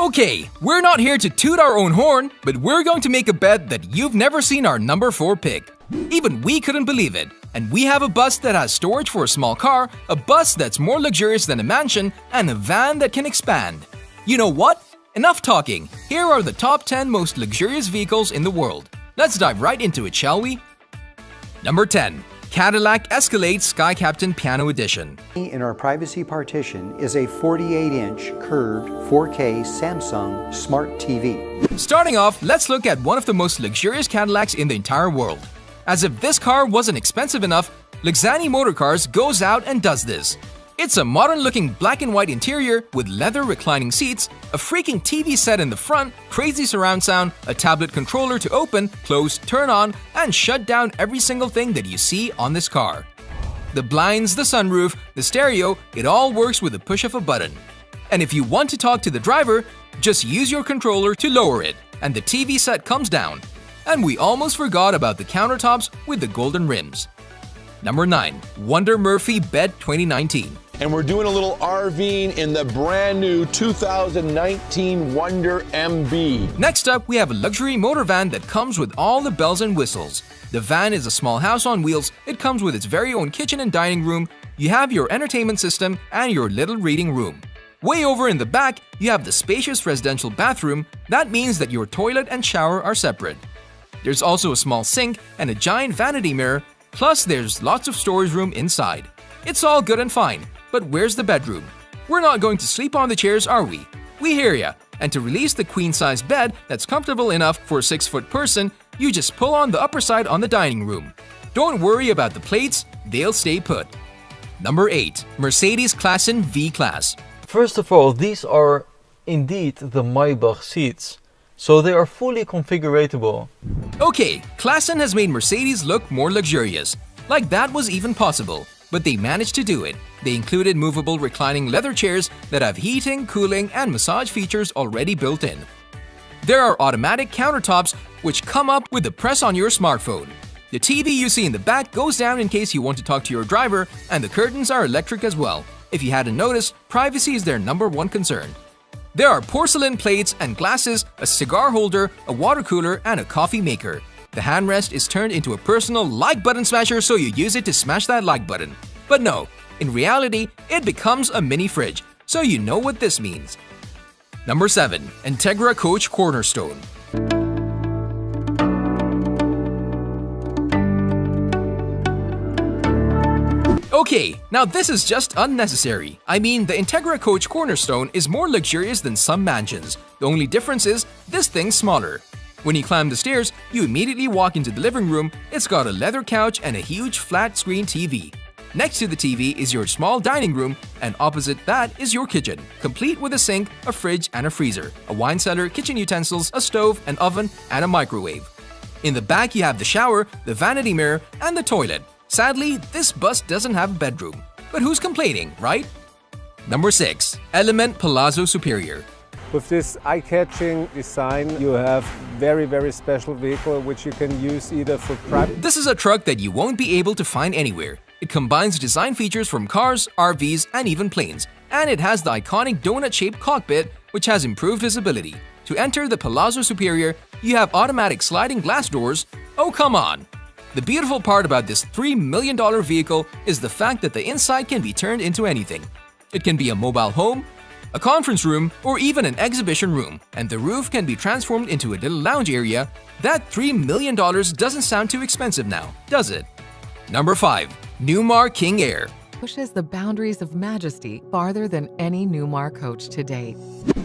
Okay, we're not here to toot our own horn, but we're going to make a bet that you've never seen our number 4 pick. Even we couldn't believe it. And we have a bus that has storage for a small car, a bus that's more luxurious than a mansion, and a van that can expand. You know what? Enough talking. Here are the top 10 most luxurious vehicles in the world. Let's dive right into it, shall we? Number 10. Cadillac Escalade Sky Captain Piano Edition. In our privacy partition is a 48-inch curved 4K Samsung Smart TV. Starting off, let's look at one of the most luxurious Cadillacs in the entire world. As if this car wasn't expensive enough, Luxani Motorcars goes out and does this. It's a modern-looking black and white interior with leather reclining seats, a freaking TV set in the front, crazy surround sound, a tablet controller to open, close, turn on, and shut down every single thing that you see on this car. The blinds, the sunroof, the stereo, it all works with the push of a button. And if you want to talk to the driver, just use your controller to lower it, and the TV set comes down. And we almost forgot about the countertops with the golden rims. Number 9. Wonder Murphy Bed 2019. And we're doing a little RVing in the brand new 2019 Wonder MB. Next up, we have a luxury motor van that comes with all the bells and whistles. The van is a small house on wheels. It comes with its very own kitchen and dining room. You have your entertainment system and your little reading room. Way over in the back, you have the spacious residential bathroom. That means that your toilet and shower are separate. There's also a small sink and a giant vanity mirror, plus there's lots of storage room inside. It's all good and fine, but where's the bedroom? We're not going to sleep on the chairs, are we? We hear ya. And to release the queen-size bed that's comfortable enough for a 6-foot person, you just pull on the upper side on the dining room. Don't worry about the plates, they'll stay put. Number 8. MercedesClass VClass. First of all, these are indeed the Maybach seats, so they are fully configuratable. Okay, Classen has made Mercedes look more luxurious. Like that was even possible. But they managed to do it. They included movable reclining leather chairs that have heating, cooling, and massage features already built in. There are automatic countertops which come up with the press on your smartphone. The TV you see in the back goes down in case you want to talk to your driver, and the curtains are electric as well. If you hadn't noticed, privacy is their number 1 concern. There are porcelain plates and glasses, a cigar holder, a water cooler, and a coffee maker. The handrest is turned into a personal like button smasher, so you use it to smash that like button. But no, in reality, it becomes a mini fridge, so you know what this means. Number 7. Integra Coach Cornerstone. Okay, now this is just unnecessary. I mean, the Integra Coach Cornerstone is more luxurious than some mansions. The only difference is, this thing's smaller. When you climb the stairs, you immediately walk into the living room. It's got a leather couch and a huge flat-screen TV. Next to the TV is your small dining room, and opposite that is your kitchen, complete with a sink, a fridge, and a freezer, a wine cellar, kitchen utensils, a stove, an oven, and a microwave. In the back, you have the shower, the vanity mirror, and the toilet. Sadly, this bus doesn't have a bedroom. But who's complaining, right? Number 6. Element Palazzo Superior. With this eye-catching design, you have very special vehicle which you can use either for private. This is a truck that you won't be able to find anywhere. It combines design features from cars, RVs, and even planes. And it has the iconic donut-shaped cockpit, which has improved visibility. To enter the Palazzo Superior, you have automatic sliding glass doors. Oh, come on! The beautiful part about this $3 million vehicle is the fact that the inside can be turned into anything. It can be a mobile home, a conference room, or even an exhibition room, and the roof can be transformed into a little lounge area. That $3 million doesn't sound too expensive now, does it? Number 5. Newmar King Air. Pushes the boundaries of majesty farther than any Newmar coach to date.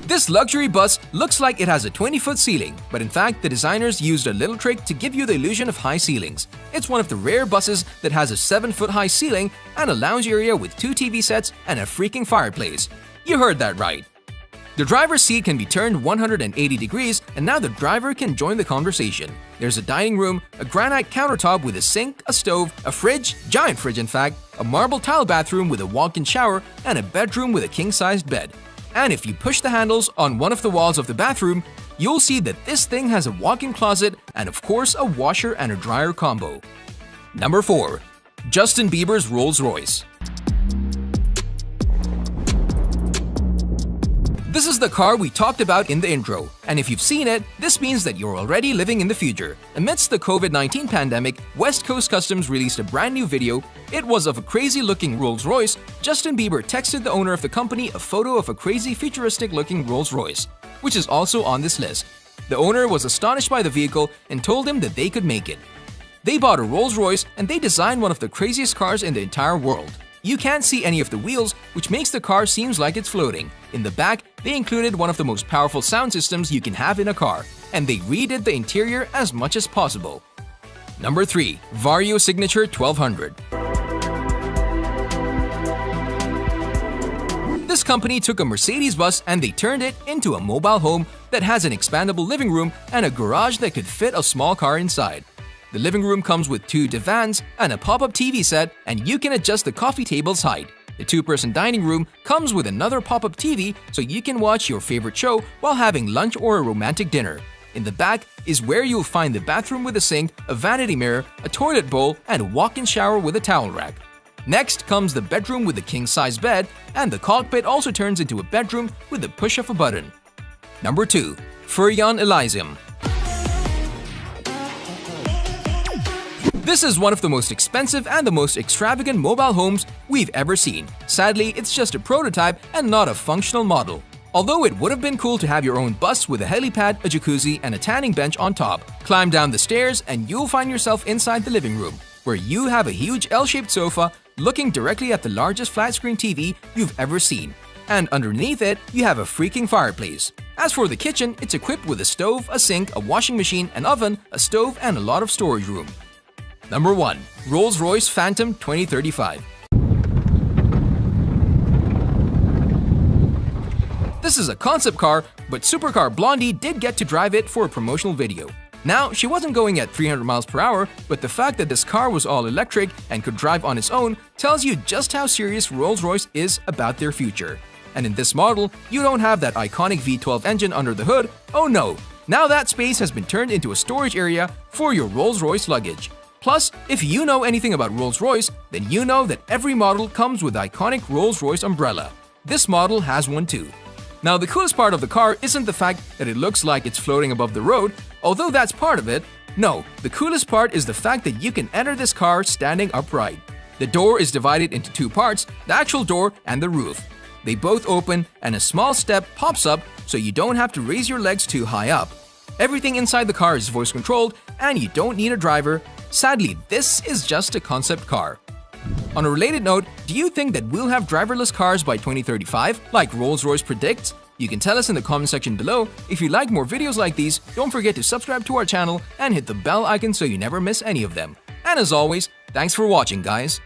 This luxury bus looks like it has a 20-foot ceiling, but in fact the designers used a little trick to give you the illusion of high ceilings. It's one of the rare buses that has a 7-foot high ceiling and a lounge area with 2 TV sets and a freaking fireplace. You heard that right. The driver's seat can be turned 180 degrees, and now the driver can join the conversation. There's a dining room, a granite countertop with a sink, a stove, a fridge, giant fridge in fact, a marble tile bathroom with a walk-in shower, and a bedroom with a king-sized bed. And if you push the handles on one of the walls of the bathroom, you'll see that this thing has a walk-in closet and of course a washer and a dryer combo. Number 4. Justin Bieber's Rolls Royce. This is the car we talked about in the intro, and if you've seen it, this means that you're already living in the future. Amidst the COVID-19 pandemic, West Coast Customs released a brand new video. It was of a crazy-looking Rolls-Royce. Justin Bieber texted the owner of the company a photo of a crazy futuristic-looking Rolls-Royce, which is also on this list. The owner was astonished by the vehicle and told him that they could make it. They bought a Rolls-Royce and they designed one of the craziest cars in the entire world. You can't see any of the wheels, which makes the car seems like it's floating. In the back, they included one of the most powerful sound systems you can have in a car, and they redid the interior as much as possible. Number 3. Vario Signature 1200. This company took a Mercedes bus and they turned it into a mobile home that has an expandable living room and a garage that could fit a small car inside. The living room comes with 2 divans and a pop-up TV set, and you can adjust the coffee table's height. The 2-person dining room comes with another pop-up TV so you can watch your favorite show while having lunch or a romantic dinner. In the back is where you'll find the bathroom with a sink, a vanity mirror, a toilet bowl, and a walk-in shower with a towel rack. Next comes the bedroom with a king-size bed, and the cockpit also turns into a bedroom with the push of a button. Number 2. Furyon Elizabeth. This is one of the most expensive and the most extravagant mobile homes we've ever seen. Sadly, it's just a prototype and not a functional model. Although it would have been cool to have your own bus with a helipad, a jacuzzi, and a tanning bench on top. Climb down the stairs and you'll find yourself inside the living room, where you have a huge L-shaped sofa looking directly at the largest flat-screen TV you've ever seen. And underneath it, you have a freaking fireplace. As for the kitchen, it's equipped with a stove, a sink, a washing machine, an oven, a stove, and a lot of storage room. Number 1. Rolls-Royce Phantom 2035. This is a concept car, but supercar Blondie did get to drive it for a promotional video. Now, she wasn't going at 300 miles per hour, but the fact that this car was all electric and could drive on its own tells you just how serious Rolls-Royce is about their future. And in this model, you don't have that iconic V12 engine under the hood. Oh no! Now that space has been turned into a storage area for your Rolls-Royce luggage. Plus, if you know anything about Rolls-Royce, then you know that every model comes with the iconic Rolls-Royce umbrella. This model has one too. Now, the coolest part of the car isn't the fact that it looks like it's floating above the road, although that's part of it. No, the coolest part is the fact that you can enter this car standing upright. The door is divided into 2 parts, the actual door and the roof. They both open and a small step pops up so you don't have to raise your legs too high up. Everything inside the car is voice controlled and you don't need a driver. Sadly, this is just a concept car. On a related note, do you think that we'll have driverless cars by 2035, like Rolls-Royce predicts? You can tell us in the comment section below. If you like more videos like these, don't forget to subscribe to our channel and hit the bell icon so you never miss any of them. And as always, thanks for watching, guys.